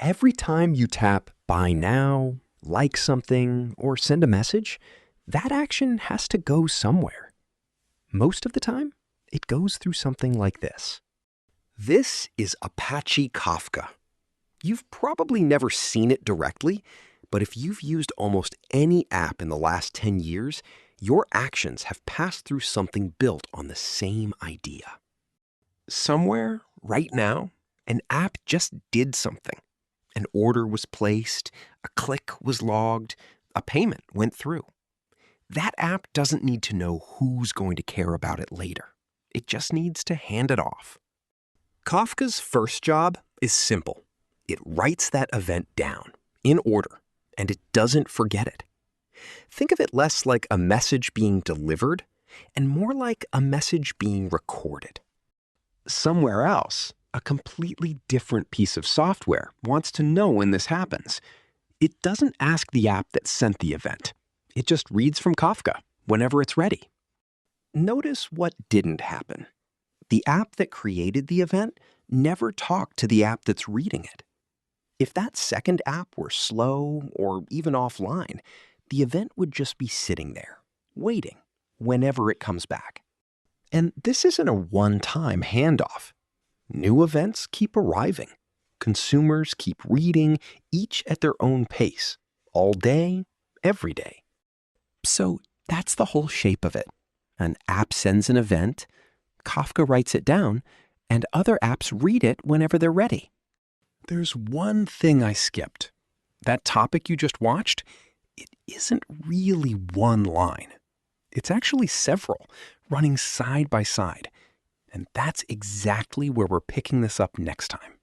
Every time you tap Buy Now, like something, or send a message, that action has to go somewhere. Most of the time, it goes through something like this. This is Apache Kafka. You've probably never seen it directly, but if you've used almost any app in the last 10 years, your actions have passed through something built on the same idea. Somewhere, right now, an app just did something. An order was placed, a click was logged, a payment went through. That app doesn't need to know who's going to care about it later. It just needs to hand it off. Kafka's first job is simple. It writes that event down, in order, and it doesn't forget it. Think of it less like a message being delivered and more like a message being recorded. Somewhere else, a completely different piece of software wants to know when this happens. It doesn't ask the app that sent the event. It just reads from Kafka whenever it's ready. Notice what didn't happen. The app that created the event never talked to the app that's reading it. If that second app were slow or even offline, the event would just be sitting there, waiting, whenever it comes back. And this isn't a one-time handoff. New events keep arriving. Consumers keep reading, each at their own pace, all day, every day. So that's the whole shape of it. An app sends an event, Kafka writes it down, and other apps read it whenever they're ready. There's one thing I skipped. That topic you just watched, it isn't really one line. It's actually several, running side by side. And that's exactly where we're picking this up next time.